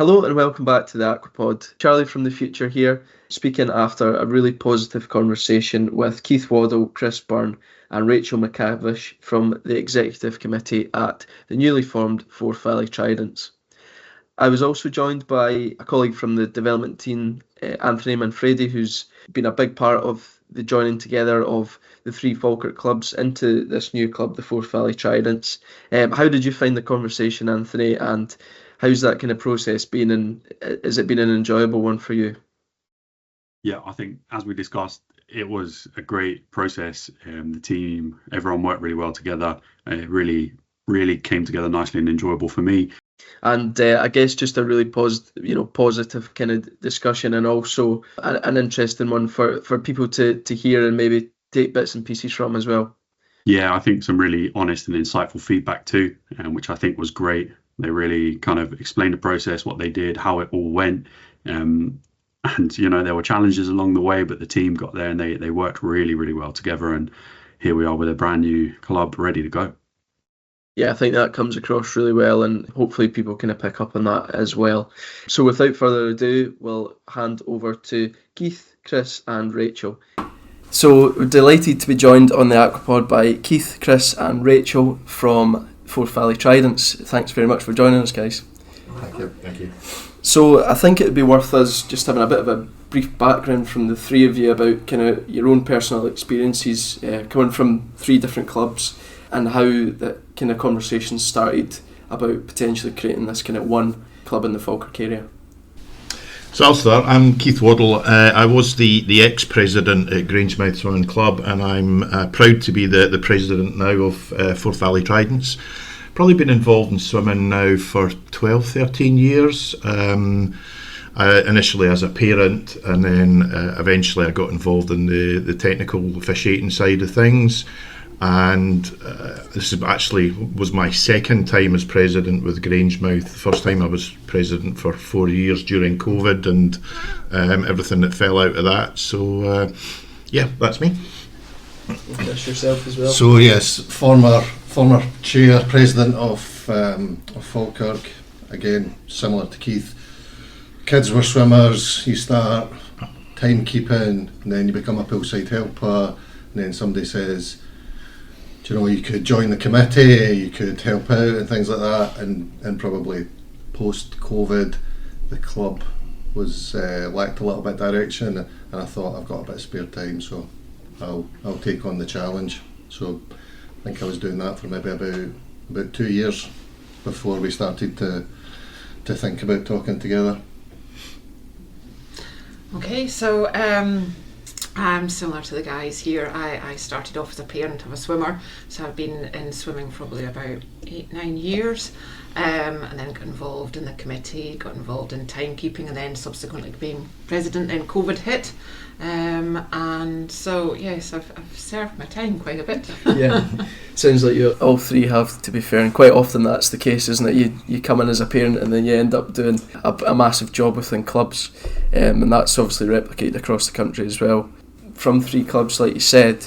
Hello and welcome back to the Aqua Pod. Charlie from the future here, speaking after a really positive conversation with Keith Waddle, Chris Byrne and Rachel McCavish from the Executive Committee at the newly formed Forth Valley Tridents. I was also joined by a colleague from the development team, Anthony Manfredi, who's been a big part of the joining together of the three Falkirk clubs into this new club, the Forth Valley Tridents. How did you find the conversation, Anthony, and how's that kind of process been, and has it been an enjoyable one for you? Yeah, I think as we discussed, it was a great process. The team, everyone worked really well together. It really came together nicely and enjoyable for me. And I guess just a really positive kind of discussion, and also an interesting one for people to hear and maybe take bits and pieces from as well. Yeah, I think some really honest and insightful feedback too, which I think was great. They really kind of explained the process, what they did, how it all went. And, there were challenges along the way, but the team got there and they worked really, really well together. And here we are with a brand new club ready to go. Yeah, I think that comes across really well, and hopefully people kind of pick up on that as well. So without further ado, we'll hand over to Keith, Chris and Rachel. So we're delighted to be joined on the Aqua Pod by Keith, Chris and Rachel from Forth Valley Tridents. Thanks very much for joining us, guys. Thank you. So I think it would be worth us just having a bit of a brief background from the three of you about kind of your own personal experiences coming from three different clubs, and how that kind of conversation started about potentially creating this kind of one club in the Falkirk area. So I'll start. I'm Keith Waddle. I was the ex-president at Grangemouth Swimming Club, and I'm proud to be the president now of Forth Valley Tridents. Probably been involved in swimming now for 12, 13 years. Initially as a parent, and then eventually I got involved in the technical officiating side of things. And this was my second time as president with Grangemouth. The first time I was president for 4 years during COVID and everything that fell out of that. So that's me. That's yourself as well. So yes, former chair, president of Falkirk. Again, similar to Keith. Kids were swimmers. You start timekeeping, and then you become a poolside helper, and then somebody says, you could join the committee, you could help out and things like that, and probably post-COVID the club was lacked a little bit of direction, and I thought, I've got a bit of spare time, so I'll take on the challenge. So I think I was doing that for maybe about 2 years before we started to think about talking together. Okay, so I'm similar to the guys here. I started off as a parent of a swimmer, so I've been in swimming probably about 8-9 years, and then got involved in the committee, got involved in timekeeping, and then subsequently being president. Then COVID hit, and so yes, I've served my time quite a bit. Yeah, sounds like you all three have, to be fair, and quite often that's the case, isn't it? You come in as a parent and then you end up doing a massive job within clubs, and that's obviously replicated across the country as well. From three clubs, like you said,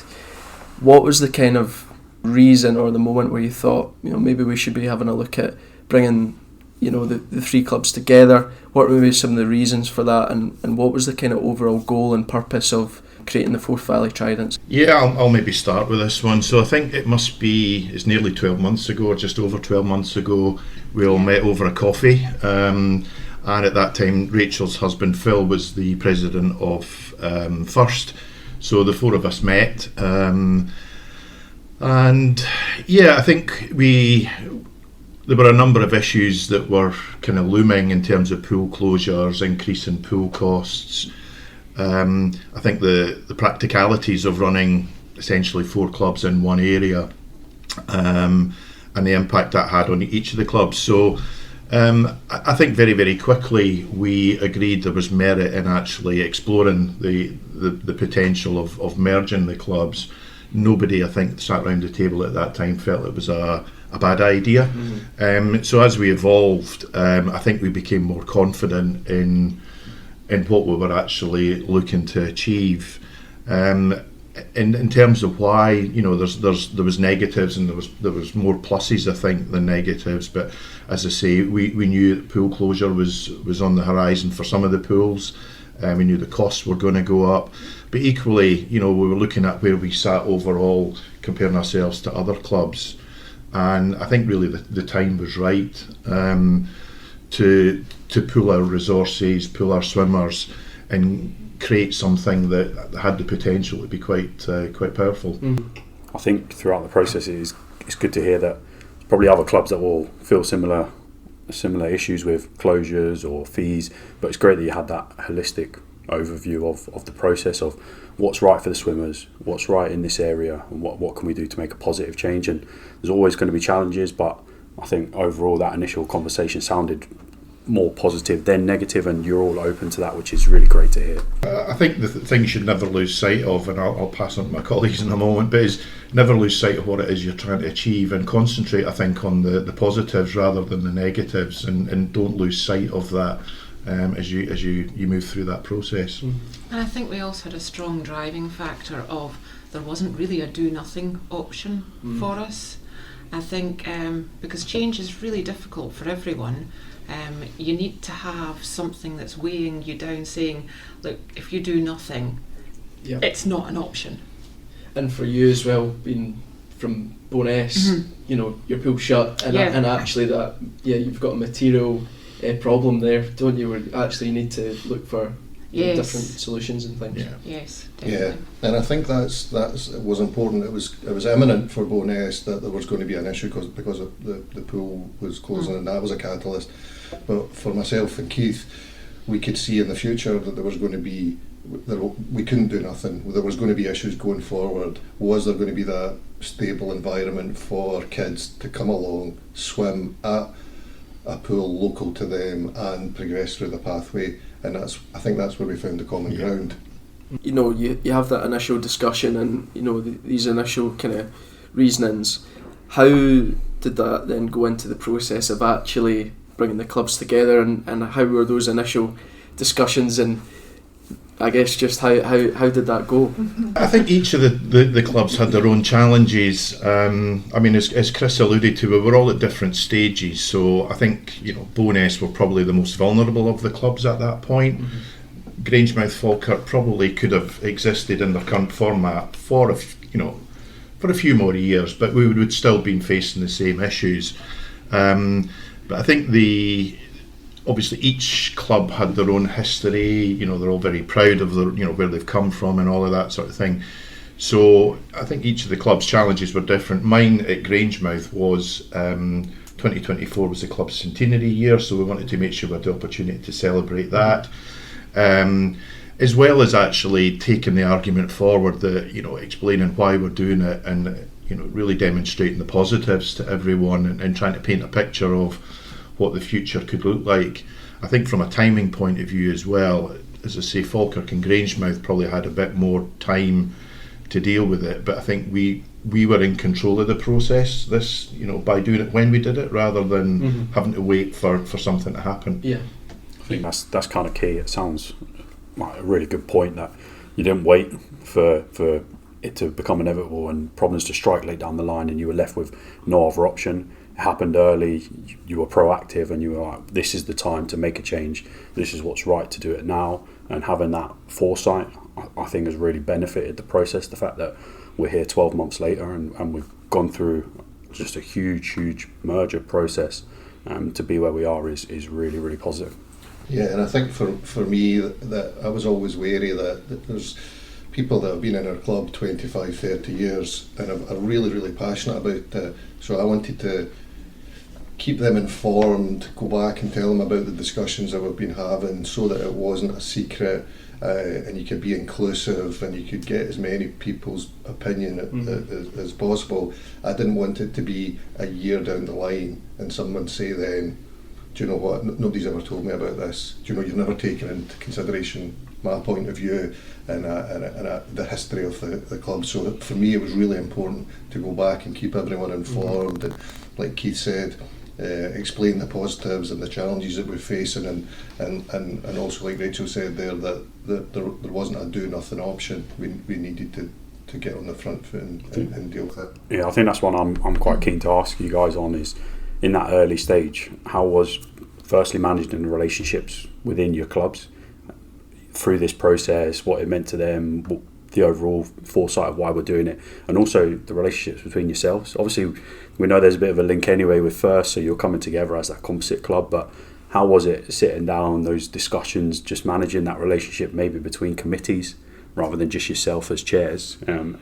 what was the kind of reason or the moment where you thought, maybe we should be having a look at bringing, the three clubs together? What were maybe some of the reasons for that, and what was the kind of overall goal and purpose of creating the Forth Valley Tridents? Yeah, I'll maybe start with this one. So I think it's nearly 12 months ago, or just over 12 months ago, we all met over a coffee. And at that time, Rachel's husband, Phil, was the president of First. So the four of us met, and I think there were a number of issues that were kind of looming in terms of pool closures, increase in pool costs. I think the practicalities of running essentially four clubs in one area, and the impact that had on each of the clubs. So I think very, very quickly we agreed there was merit in actually exploring the potential of merging the clubs. Nobody, I think, sat around the table at that time felt it was a bad idea. Mm-hmm. So as we evolved, I think we became more confident in what we were actually looking to achieve. in terms of why, you know, there was negatives and there was more pluses, I think, than negatives. But as I say, we knew that pool closure was on the horizon for some of the pools. We knew the costs were going to go up. But equally, you know, we were looking at where we sat overall, comparing ourselves to other clubs. And I think really the time was right to pool our resources, pool our swimmers, and create something that had the potential to be quite powerful. I think throughout the process it's good to hear that there's probably other clubs that will feel similar issues with closures or fees, but it's great that you had that holistic overview of the process of what's right for the swimmers, what's right in this area, and what can we do to make a positive change. And there's always going to be challenges, but I think overall that initial conversation sounded more positive than negative, and you're all open to that, which is really great to hear. I think the thing you should never lose sight of, and I'll pass on to my colleagues in a moment, but is never lose sight of what it is you're trying to achieve, and concentrate, I think, on the positives rather than the negatives, and don't lose sight of that as you move through that process. And I think we also had a strong driving factor of there wasn't really a do nothing option for us. I think because change is really difficult for everyone. You need to have something that's weighing you down, saying, look, if you do nothing, it's not an option. And for you as well, being from Bo'ness, you know, your pool shut, and actually that, you've got a material problem there, don't you, where actually you need to look for different solutions and things. Yes, definitely. Yeah, and I think that's was important. It was imminent for Bo'ness that there was going to be an issue because of the pool was closing, and that was a catalyst. But for myself and Keith, we could see in the future that there was going to be, we couldn't do nothing. There was going to be issues going forward. Was there going to be that stable environment for kids to come along, swim at a pool local to them, and progress through the pathway? And I think that's where we found the common ground. You know, you have that initial discussion and, you know, these initial kind of reasonings. How did that then go into the process of actually bringing the clubs together, and how were those initial discussions, and I guess just how did that go? I think each of the clubs had their own challenges. I mean, as Chris alluded to, we were all at different stages, so I think, you know, Bo'ness were probably the most vulnerable of the clubs at that point. Grangemouth, Falkirk probably could have existed in their current format for a few more years, but we would still been facing the same issues. But I think obviously each club had their own history. You know, they're all very proud of where they've come from and all of that sort of thing. So I think each of the club's challenges were different. Mine at Grangemouth was 2024 was the club's centenary year, so we wanted to make sure we had the opportunity to celebrate that. As well as actually taking the argument forward that, you know, explaining why we're doing it, and, you know, really demonstrating the positives to everyone, and trying to paint a picture of what the future could look like. I think from a timing point of view as well, as I say, Falkirk and Grangemouth probably had a bit more time to deal with it, but I think we were in control of the process, by doing it when we did it, rather than having to wait for something to happen. Yeah, I think that's kind of key. It sounds like a really good point that you didn't wait for it to become inevitable and problems to strike late down the line, and you were left with no other option. It happened early, you were proactive, and you were like, this is the time to make a change, this is what's right to do it now. And having that foresight, I think, has really benefited the process. The fact that we're here 12 months later and we've gone through just a huge merger process to be where we are is really, really positive. Yeah, and I think for me that I was always wary that there's people that have been in our club 25, 30 years and are really, really passionate about it. So I wanted to keep them informed, go back and tell them about the discussions that we've been having, so that it wasn't a secret, and you could be inclusive and you could get as many people's opinion as possible. I didn't want it to be a year down the line and someone say then, do you know what, nobody's ever told me about this. Do you know, you've never taken into consideration my point of view and the history of the club. So for me it was really important to go back and keep everyone informed, and like Keith said, explain the positives and the challenges that we're facing, and also, like Rachel said there, that there wasn't a do nothing option. We needed to to get on the front foot and deal with it. Yeah, I think that's one I'm quite keen to ask you guys on, is in that early stage, how was firstly managing the relationships within your clubs through this process, what it meant to them, the overall foresight of why we're doing it, and also the relationships between yourselves. Obviously, we know there's a bit of a link anyway with First, so you're coming together as that composite club, but how was it sitting down, those discussions, just managing that relationship maybe between committees rather than just yourself as chairs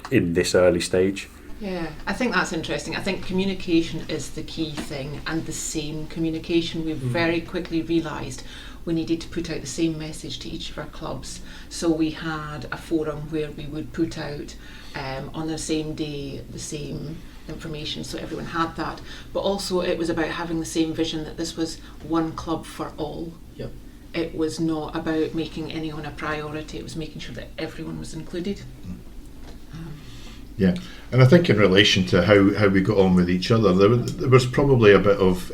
in this early stage? Yeah, I think that's interesting. I think communication is the key thing, and the same communication. We very quickly realised we needed to put out the same message to each of our clubs. So we had a forum where we would put out on the same day the same information, so everyone had that. But also it was about having the same vision, that this was one club for all. Yep. It was not about making anyone a priority, it was making sure that everyone was included. Yeah, and I think in relation to how we got on with each other, there was probably a bit of,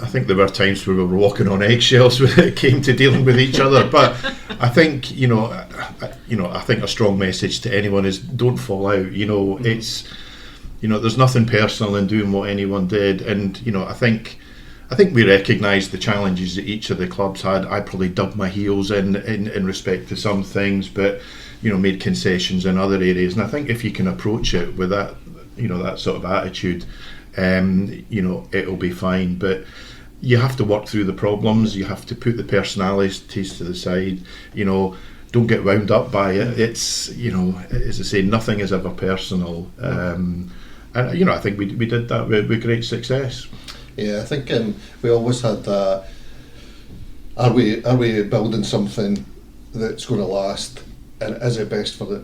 I think there were times where we were walking on eggshells when it came to dealing with each other. But I think I think a strong message to anyone is don't fall out. It's there's nothing personal in doing what anyone did, and I think we recognised the challenges that each of the clubs had. I probably dug my heels in respect to some things, but made concessions in other areas. And I think if you can approach it with that, that sort of attitude, it'll be fine. But you have to work through the problems. You have to put the personalities to the side. Don't get wound up by it. It's as I say, nothing is ever personal. And I think we did that with great success. Yeah, I think we always had that. Are we building something that's going to last? And is it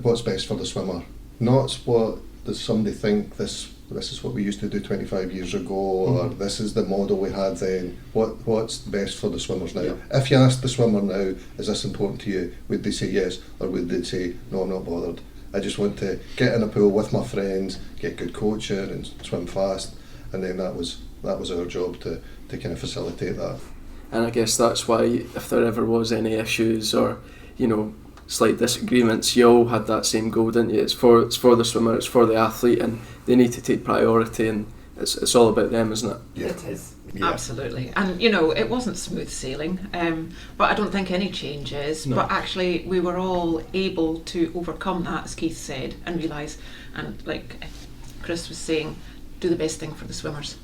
what's best for the swimmer? Not what does somebody think this is what we used to do 25 years ago, or this is the model we had then. What's best for the swimmers now? Yep. If you ask the swimmer now, is this important to you? Would they say yes, or would they say no, I'm not bothered. I just want to get in a pool with my friends, get good coaching and swim fast, and then that was our job to kind of facilitate that. And I guess that's why if there ever was any issues or slight disagreements, you all had that same goal, didn't you? It's for the swimmer, it's for the athlete, and they need to take priority, and it's all about them, isn't it? Yeah. It is. Yeah. Absolutely. And it wasn't smooth sailing, but I don't think any change is. No. But actually we were all able to overcome that, as Keith said, and realise, and like Chris was saying, do the best thing for the swimmers.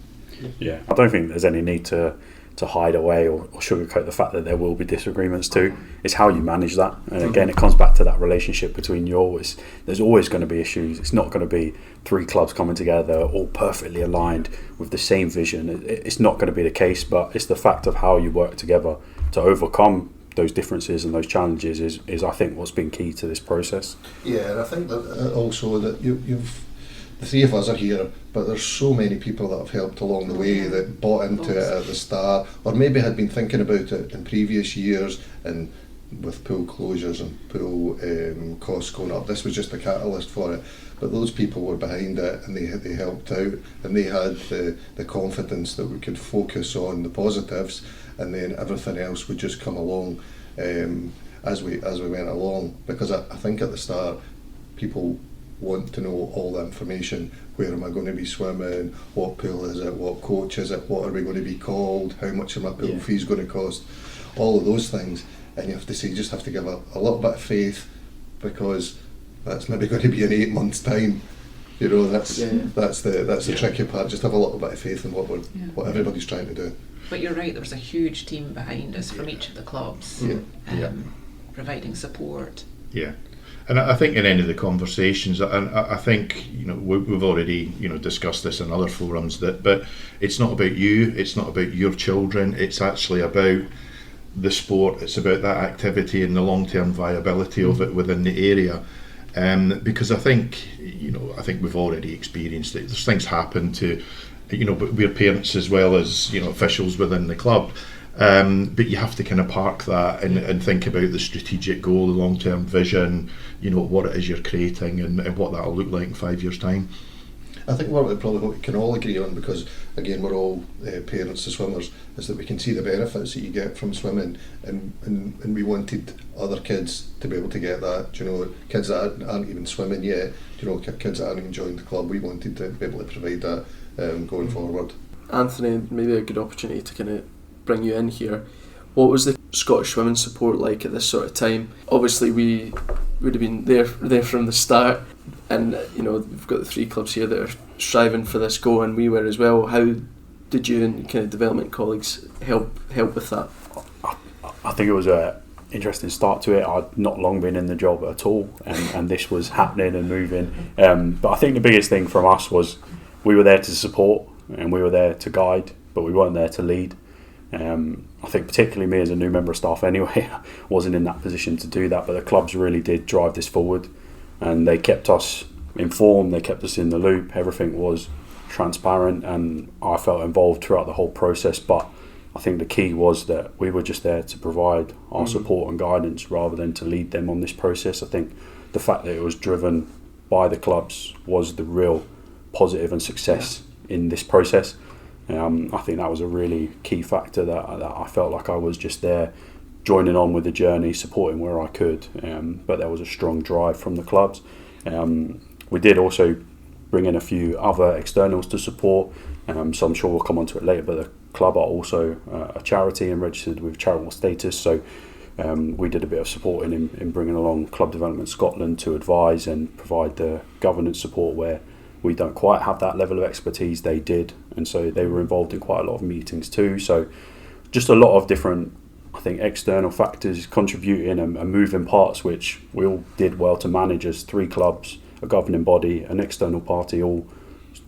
Yeah, I don't think there's any need to hide away or sugarcoat the fact that there will be disagreements too. It's how you manage that, and again it comes back to that relationship between you all. There's always going to be issues. It's not going to be three clubs coming together all perfectly aligned with the same vision. It's not going to be the case, but it's the fact of how you work together to overcome those differences and those challenges is I think what's been key to this process. Yeah, and I think that also that you've the three of us are here, but there's so many people that have helped along the way that bought into it at the start, or maybe had been thinking about it in previous years, and with pool closures and pool costs going up, this was just a catalyst for it. But those people were behind it, and they helped out, and they had the confidence that we could focus on the positives, and then everything else would just come along as we went along. Because I think at the start, people want to know all the information. Where am I going to be swimming? What pool is it? What coach is it? What are we going to be called? How much are my pool fees going to cost? All of those things. And you have to say, you just have to give a little bit of faith, because that's maybe going to be in 8 months' time. That's the tricky part. Just have a little bit of faith in what everybody's trying to do. But you're right, there was a huge team behind us from each of the clubs, providing support. Yeah. And I think in any of the conversations, and I think we've already discussed this in other forums, but it's not about you, it's not about your children, it's actually about the sport, it's about that activity and the long-term viability of it within the area. Because I think we've already experienced it. There's things happen to, but we're parents as well as officials within the club. But you have to kind of park that and think about the strategic goal, the long-term vision, what it is you're creating and what that'll look like in 5 years' time. I think what we can all agree on, because again we're all parents to swimmers, is that we can see the benefits that you get from swimming, and we wanted other kids to be able to get that. Kids that aren't even swimming yet, kids that aren't even joined the club, we wanted to be able to provide that going forward. Anthony, maybe a good opportunity to kind of bring you in here. What was the Scottish swimming support like at this sort of time? Obviously we would have been there from the start, and we've got the 3 clubs here that are striving for this goal, and we were as well. How did you and kind of development colleagues help with that? I think it was an interesting start to it. I'd not long been in the job at all, and this was happening and moving. But I think the biggest thing from us was we were there to support and we were there to guide, but we weren't there to lead. I think particularly me as a new member of staff anyway, wasn't in that position to do that, but the clubs really did drive this forward, and they kept us informed, they kept us in the loop, everything was transparent, and I felt involved throughout the whole process. But I think the key was that we were just there to provide our support and guidance rather than to lead them on this process. I think the fact that it was driven by the clubs was the real positive and success in this process. I think that was a really key factor, that I felt like I was just there joining on with the journey, supporting where I could, but there was a strong drive from the clubs. We did also bring in a few other externals to support, so I'm sure we'll come on to it later, but the club are also a charity and registered with charitable status, so we did a bit of supporting in bringing along Club Development Scotland to advise and provide the governance support where we don't quite have that level of expertise. They did, and so they were involved in quite a lot of meetings too. So just a lot of different, I think, external factors contributing and moving parts, which we all did well to manage as 3 clubs, a governing body, an external party, all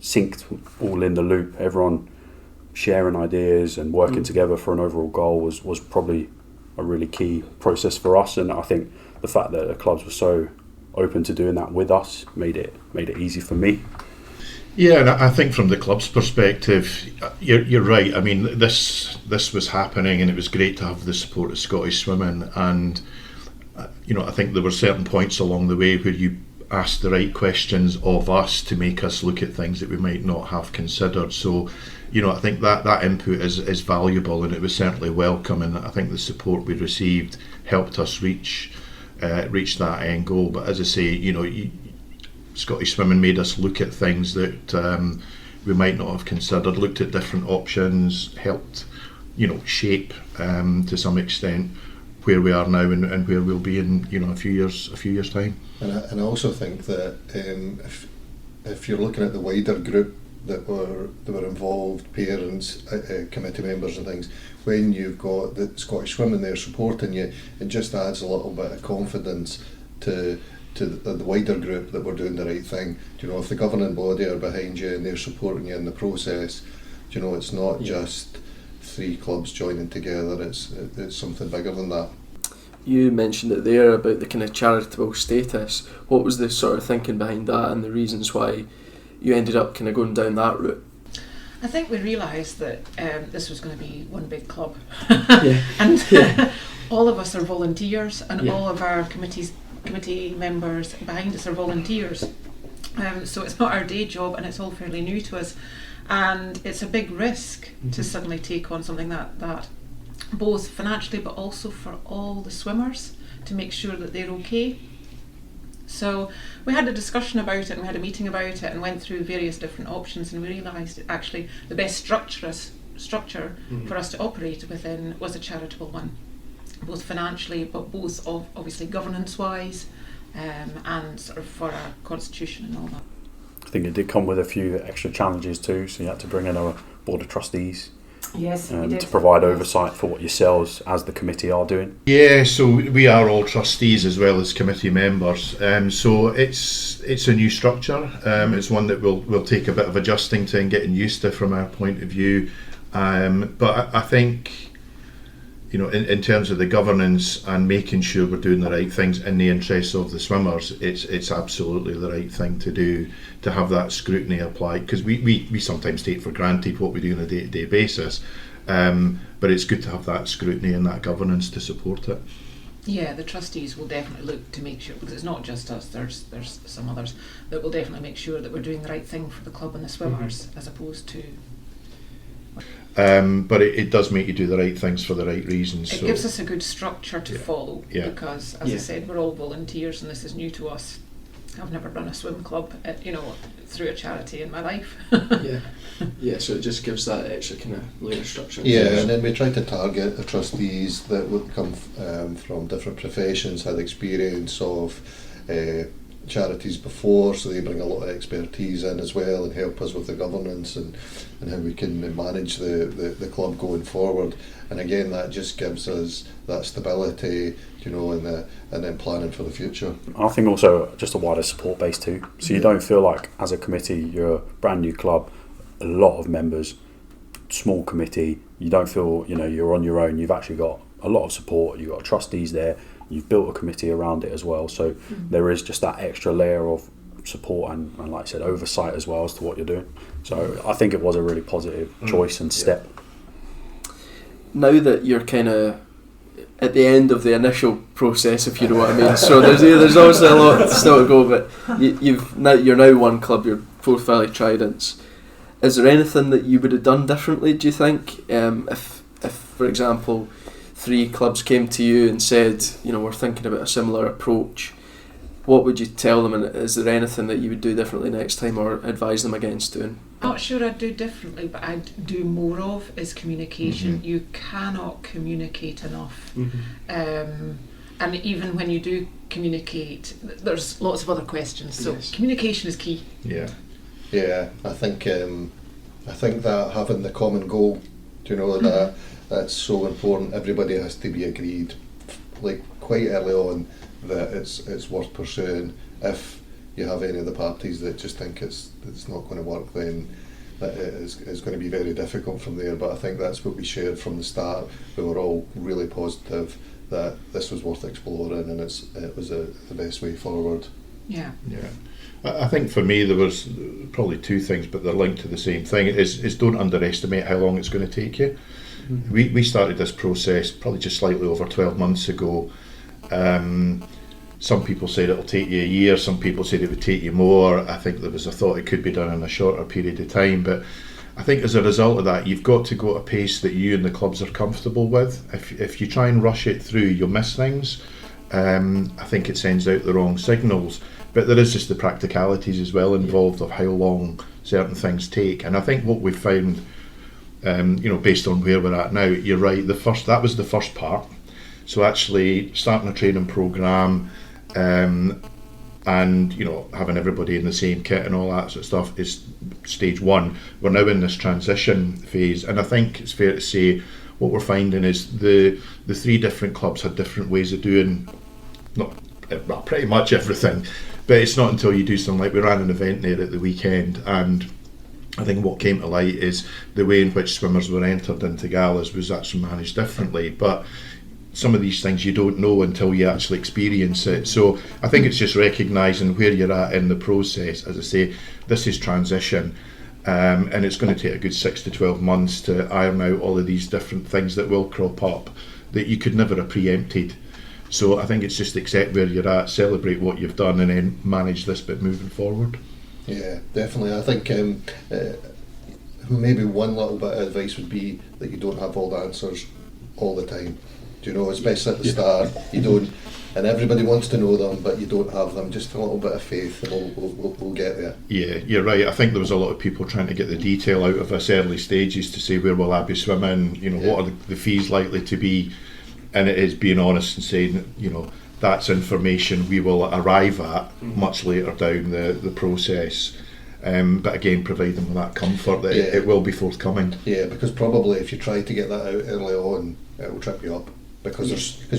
synced, all in the loop, everyone sharing ideas and working together for an overall goal was probably a really key process for us. And I think the fact that the clubs were so open to doing that with us made it easy for me. Yeah, and I think from the club's perspective, you're right. I mean, this was happening, and it was great to have the support of Scottish Swimming. And I think there were certain points along the way where you asked the right questions of us to make us look at things that we might not have considered. So, I think that input is valuable, and it was certainly welcome. And I think the support we received helped us reach that end goal. But as I say, Scottish Swimming made us look at things that we might not have considered, looked at different options, helped shape to some extent where we are now and where we'll be in a few years time. And I also think that if you're looking at the wider group that were involved, parents, committee members and things, when you've got the Scottish Swimming there supporting you, it just adds a little bit of confidence to the wider group that we're doing the right thing. If the governing body are behind you and they're supporting you in the process, it's not just 3 clubs joining together, it's something bigger than that. You mentioned it there about the kind of charitable status. What was the sort of thinking behind that and the reasons why you ended up kind of going down that route? I think we realised that this was going to be one big club. All of us are volunteers, and all of our committee members behind us are volunteers. So it's not our day job, and it's all fairly new to us. And it's a big risk to suddenly take on something that both financially but also for all the swimmers, to make sure that they're okay. So we had a discussion about it, and we had a meeting about it, and went through various different options, and we realised actually the best structure for us to operate within was a charitable one, both financially but both obviously governance wise, and sort of for our constitution and all that. I think it did come with a few extra challenges too, so you had to bring in a board of trustees to provide oversight for what yourselves as the committee are doing. Yeah, so we are all trustees as well as committee members, so it's a new structure. It's one that will take a bit of adjusting to and getting used to from our point of view, but I think in terms of the governance and making sure we're doing the right things in the interests of the swimmers, it's absolutely the right thing to do, to have that scrutiny applied, because we sometimes take for granted what we do on a day-to-day basis, but it's good to have that scrutiny and that governance to support it. Yeah, the trustees will definitely look to make sure, because it's not just us, there's some others that will definitely make sure that we're doing the right thing for the club and the swimmers, as opposed to... But it does make you do the right things for the right reasons. It gives us a good structure to follow, because, as I said, we're all volunteers and this is new to us. I've never run a swim club, through a charity in my life. So it just gives that extra kind of layer structure. Yeah, and then we try to target the trustees that would come from different professions, had experience of charities before, so they bring a lot of expertise in as well and help us with the governance and how we can manage the club going forward. And again, that just gives us that stability, and then planning for the future. I think also just a wider support base too. So you don't feel like as a committee you're a brand new club, a lot of members, small committee. You don't feel you're on your own. You've actually got a lot of support. You've got trustees there. You've built a committee around it as well. So there is just that extra layer of support and like I said, oversight as well as to what you're doing. So I think it was a really positive choice and step. Now that you're kind of at the end of the initial process, if you know what I mean, so there's obviously a lot still to go, but you're now one club, you're Forth Valley Tridents. Is there anything that you would have done differently, do you think, if for example 3 clubs came to you and said, we're thinking about a similar approach, what would you tell them, and is there anything that you would do differently next time or advise them against doing? Not sure I'd do differently, but I'd do more of is communication. You cannot communicate enough. And even when you do communicate, there's lots of other questions, so communication is key. I think that having the common goal, that's so important. Everybody has to be agreed, like quite early on, that it's worth pursuing. If you have any of the parties that just think it's not going to work, then it's going to be very difficult from there. But I think that's what we shared from the start. We were all really positive that this was worth exploring, and it was the best way forward. I think for me there was probably 2 things, but they're linked to the same thing. Is don't underestimate how long it's going to take you. We started this process probably just slightly over 12 months ago. Some people said it'll take you a year, some people said it would take you more. I think there was a thought it could be done in a shorter period of time, but I think as a result of that, you've got to go at a pace that you and the clubs are comfortable with. If you try and rush it through, you'll miss things. I think it sends out the wrong signals, but there is just the practicalities as well involved of how long certain things take. And I think what we've found, based on where we're at now, you're right, that was the first part. So actually starting a training programme and having everybody in the same kit and all that sort of stuff is stage 1. We're now in this transition phase, and I think it's fair to say what we're finding is the 3 different clubs had different ways of doing pretty much everything, but it's not until you do something like we ran an event there at the weekend, and I think what came to light is the way in which swimmers were entered into galas was actually managed differently. But some of these things you don't know until you actually experience it. So I think it's just recognising where you're at in the process. As I say, this is transition, and it's going to take a good 6 to 12 months to iron out all of these different things that will crop up that you could never have preempted. So I think it's just accept where you're at, celebrate what you've done, and then manage this bit moving forward. Yeah, definitely. I think maybe one little bit of advice would be that you don't have all the answers all the time. Especially at the start, you don't, and everybody wants to know them, but you don't have them. Just a little bit of faith, and we'll get there. Yeah, you're right. I think there was a lot of people trying to get the detail out of us early stages to say, where will I be swimming? What are the fees likely to be? And it is being honest and saying, that's information we will arrive at much later down the process. But again, provide them with that comfort that it will be forthcoming. Yeah, because probably if you try to get that out early on, it will trip you up. Because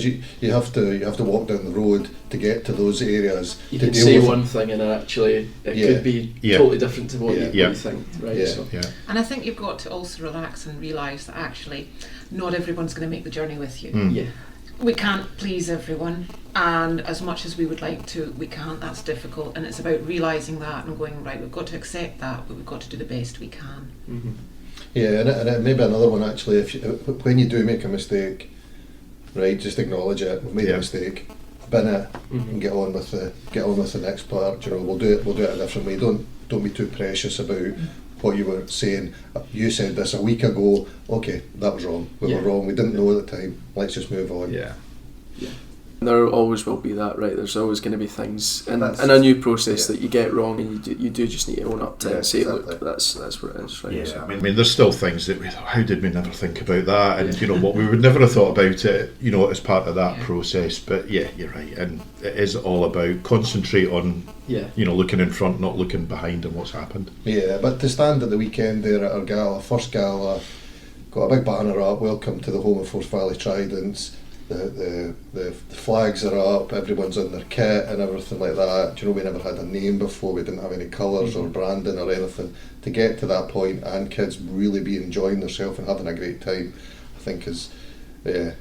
you have to walk down the road to get to those areas. You can say one thing and actually it could be totally different to what you think, right? And I think you've got to also relax and realise that actually not everyone's going to make the journey with you. We can't please everyone, and as much as we would like to, we can't. That's difficult, and it's about realising that and going, right, we've got to accept that, but we've got to do the best we can. Yeah, and maybe another one actually, when you do make a mistake, right? Just acknowledge it. We've made a mistake. Bin it and get on with the next part. You know, we'll do it a different way. Don't be too precious about what you were saying. You said this a week ago. Okay, that was wrong. We were wrong. We didn't know at the time. Let's just move on. Yeah. There always will be that, right? There's always going to be things in a new process that you get wrong, and you do just need to own up to it and say, look, that's what it is, right? Yeah, so. I mean, there's still things that we thought, how did we never think about that? And you know what, we would never have thought about it, you know, as part of that process. But yeah, you're right, and it is all about concentrate on, you know, looking in front, not looking behind and what's happened. Yeah, but to stand at the weekend there at our gala, first gala, got a big banner up, welcome to the home of Forth Valley Tridents. The flags are up, everyone's in their kit and everything like that. Do you know, we never had a name before, we didn't have any colours or branding or anything. To get to that point and kids really be enjoying themselves and having a great time, I think is, I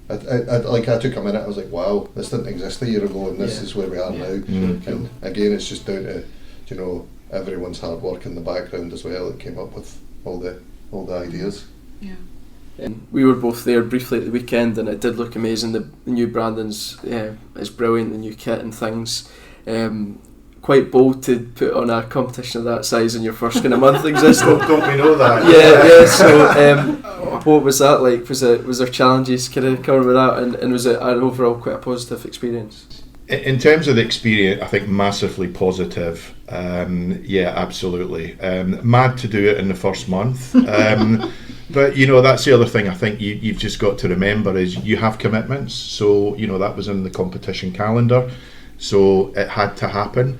took a minute, I was like, wow, this didn't exist a year ago and this is where we are now. And again, it's just down to, you know, everyone's hard work in the background as well that came up with all the ideas. Yeah. And we were both there briefly at the weekend, and it did look amazing. The new branding's is brilliant, the new kit and things. Quite bold to put on a competition of that size in your first kind of month existing. Don't we know that? Yeah. So, what was that like? Was there challenges kind of coming with that, and was it an overall quite a positive experience? In terms of the experience, I think massively positive. Yeah, absolutely. Mad to do it in the first month. But you know, that's the other thing I think you've just got to remember is you have commitments. So you know, that was in the competition calendar, so it had to happen.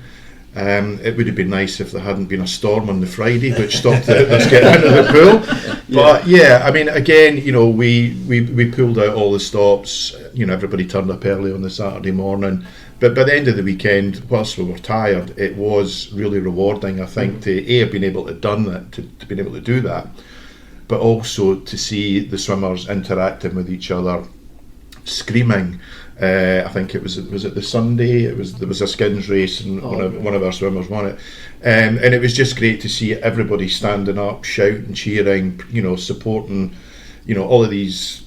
It would have been nice if there hadn't been a storm on the Friday which stopped us getting into the pool. But yeah, I mean, again, you know, we pulled out all the stops. You know, everybody turned up early on the Saturday morning. But by the end of the weekend, whilst we were tired, it was really rewarding, I think, to have been able to done that, to been able to do that, but also to see the swimmers interacting with each other, screaming. I think it was it the Sunday. There was a skins race and one of our swimmers won it, and it was just great to see everybody standing up, shouting, cheering, you know, supporting. You know, all of these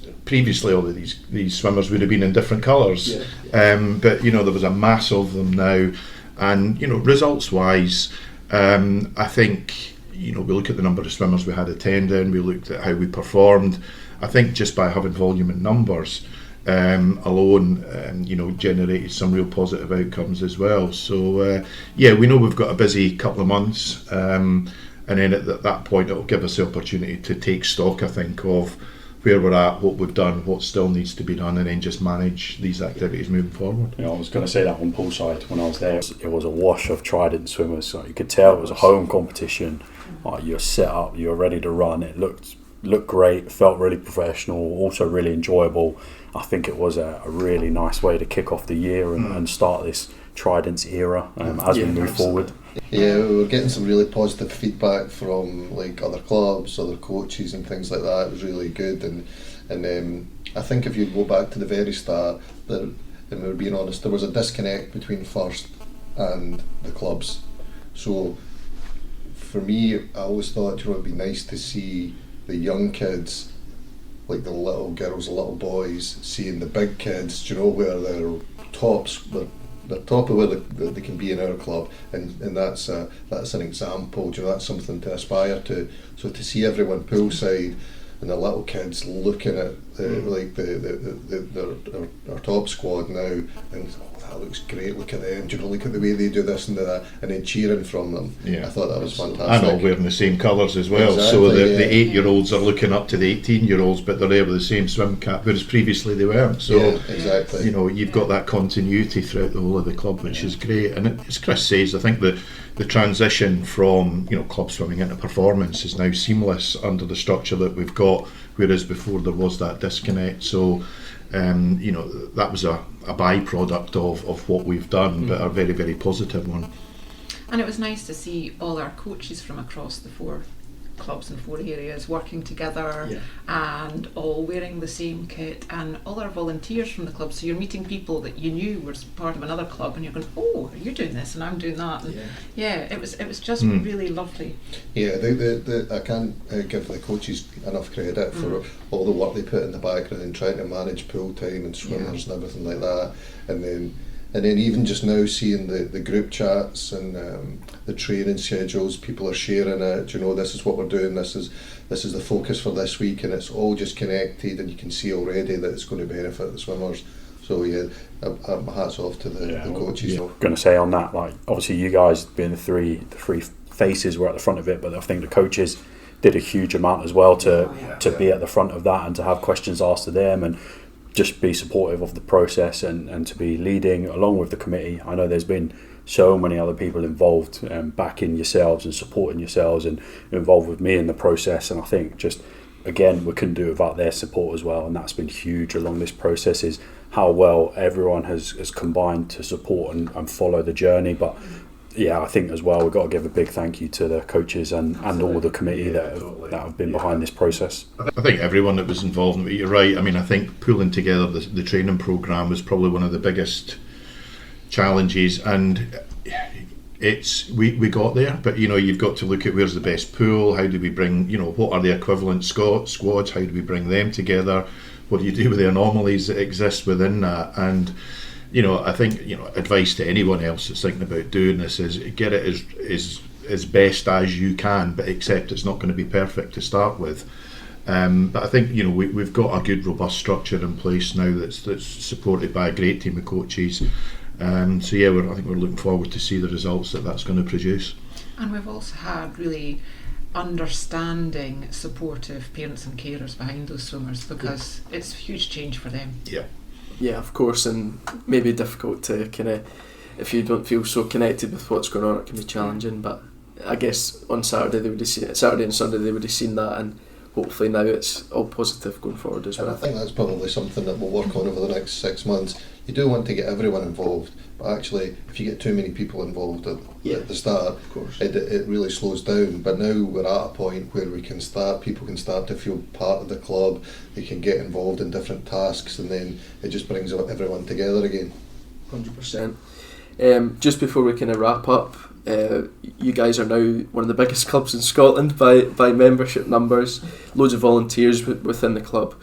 swimmers would have been in different colours, but you know, there was a mass of them now, and you know, results wise, I think. You know, we look at the number of swimmers we had attending, we looked at how we performed. I think just by having volume and numbers alone, you know, generated some real positive outcomes as well. So, yeah, we know we've got a busy couple of months, and then at that point it'll give us the opportunity to take stock, I think, of where we're at, what we've done, what still needs to be done, and then just manage these activities moving forward. You know, I was going to say that on poolside when I was there. It was a wash of Trident swimmers, so you could tell it was a home competition. You're set up, you're ready to run. It looked great, felt really professional, also really enjoyable. I think it was a really nice way to kick off the year and start this Tridents era as we move forward. Yeah, we were getting some really positive feedback from like other clubs, other coaches and things like that. It was really good, and I think if you go back to the very start, and we were being honest, there was a disconnect between First and the clubs. So for me, I always thought, you know, it'd be nice to see the young kids, like the little girls, the little boys, seeing the big kids, you know, where they're tops, they're top of where they can be in our club, and that's an example. You know, that's something to aspire to. So to see everyone poolside and the little kids looking at our top squad now, and that looks great. Look at them. Do you know, look at the way they do this and that, and then cheering from them. Yeah, I thought that was fantastic. And all wearing the same colours as well. Exactly, so the 8-year-olds are looking up to the 18-year-olds, but they're there with the same swim cap, whereas previously they weren't. So exactly. You know, you've got that continuity throughout the whole of the club, which is great. And as Chris says, I think the transition from, you know, club swimming into performance is now seamless under the structure that we've got, whereas before there was that disconnect. So you know, that was a byproduct of what we've done, but a very, very positive one. And it was nice to see all our coaches from across the Forth clubs in 4 areas working together and all wearing the same kit, and all our volunteers from the club. So you're meeting people that you knew were part of another club, and you're going, oh, are you doing this and I'm doing that? And it was just really lovely. Yeah, I can't give the coaches enough credit for all the work they put in the background and trying to manage pool time and swimmers and everything like that. And then even just now seeing the group chats and the training schedules, people are sharing it. You know, this is what we're doing. This is the focus for this week, and it's all just connected. And you can see already that it's going to benefit the swimmers. So my hats off to the coaches. I'm going to say on that, like obviously you guys being the three faces were at the front of it, but I think the coaches did a huge amount as well to be at the front of that and to have questions asked to them and just be supportive of the process and to be leading along with the committee. I know there's been so many other people involved, backing yourselves and supporting yourselves and involved with me in the process, and I think just again we couldn't do it without their support as well, and that's been huge along this process, is how well everyone has combined to support and follow the journey. But I think as well we've got to give a big thank you to the coaches and all the committee that have been behind this process. I think everyone that was involved in it, you're right. I mean, I think pulling together the training programme was probably one of the biggest challenges, and we got there, but you know, you've got to look at where's the best pool, how do we bring, you know, what are the equivalent squads, how do we bring them together, what do you do with the anomalies that exist within that. And you know, I think, you know, advice to anyone else that's thinking about doing this is get it as best as you can, but accept it's not going to be perfect to start with. But I think, you know, we've got a good robust structure in place now that's supported by a great team of coaches. I think we're looking forward to see the results that's going to produce. And we've also had really understanding, supportive parents and carers behind those swimmers, because it's a huge change for them. Yeah, of course, and maybe difficult to kind of, if you don't feel so connected with what's going on, it can be challenging. But I guess on Saturday Saturday and Sunday they would have seen that, and hopefully now it's all positive going forward as well. And I think that's probably something that we'll work on over the next 6 months. You do want to get everyone involved, but actually if you get too many people involved at the start, of course, it really slows down. But now we're at a point where people can start to feel part of the club, they can get involved in different tasks, and then it just brings everyone together again. 100%. Just before we kind of wrap up, you guys are now one of the biggest clubs in Scotland by membership numbers, loads of volunteers within the club.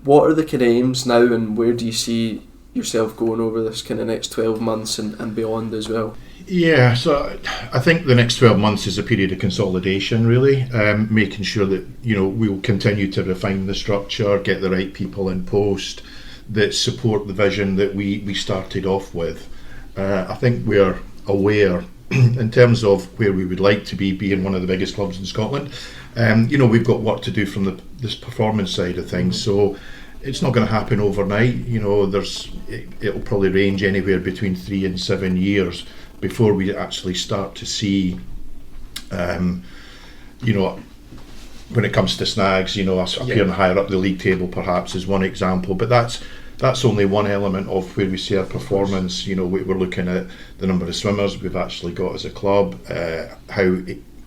What are the kind of aims now, and where do you see yourself going over this kind of next 12 months and beyond as well? Yeah, so I think the next 12 months is a period of consolidation, really, making sure that, you know, we'll continue to refine the structure, get the right people in post that support the vision that we started off with. I think we're aware in terms of where we would like to be, being one of the biggest clubs in Scotland. You know, we've got work to do from this performance side of things, so it's not going to happen overnight. You know, it'll probably range anywhere between 3 and 7 years before we actually start to see, you know, when it comes to snags, you know, us appearing higher up the league table perhaps is one example, but that's only one element of where we see our performance. You know, we're looking at the number of swimmers we've actually got as a club, how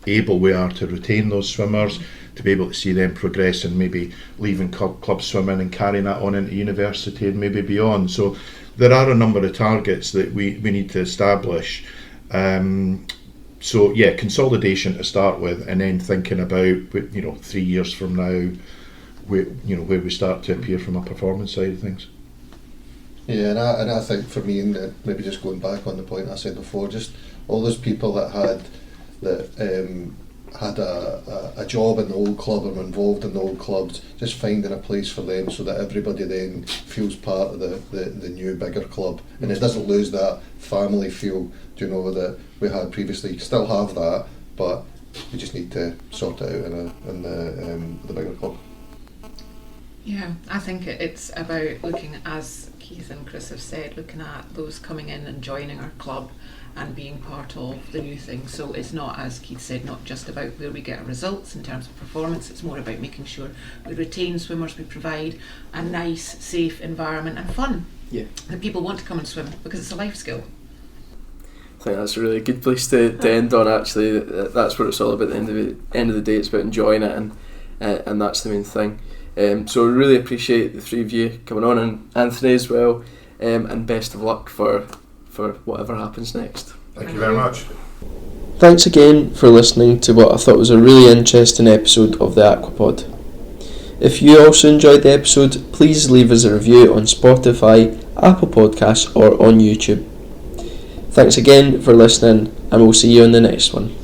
able we are to retain those swimmers, to be able to see them progress and maybe leaving club swimming and carrying that on into university and maybe beyond. So there are a number of targets that we need to establish. So yeah, consolidation to start with, and then thinking about, you know, 3 years from now, where we start to appear from a performance side of things. Yeah, and I think for me, and maybe just going back on the point I said before, just all those people that had a job in the old club or were involved in the old clubs, just finding a place for them so that everybody then feels part of the new bigger club, and it doesn't lose that family feel, you know, that we had previously. You still have that, but we just need to sort it out in the bigger club. Yeah, I think it's about looking, as Keith and Chris have said, looking at those coming in and joining our club and being part of the new thing. So it's not, as Keith said, not just about where we get our results in terms of performance, it's more about making sure we retain swimmers, we provide a nice, safe environment and fun. Yeah. That people want to come and swim, because it's a life skill. think that's a really good place to end on. Actually, that's what it's all about. At the end of the day, it's about enjoying it, and that's the main thing. So we really appreciate the three of you coming on, and Anthony as well, and best of luck for whatever happens next. Thank you very much. Thanks again for listening to what I thought was a really interesting episode of the Aqua Pod. If you also enjoyed the episode, please leave us a review on Spotify, Apple Podcasts or on YouTube. Thanks again for listening, and we'll see you in the next one.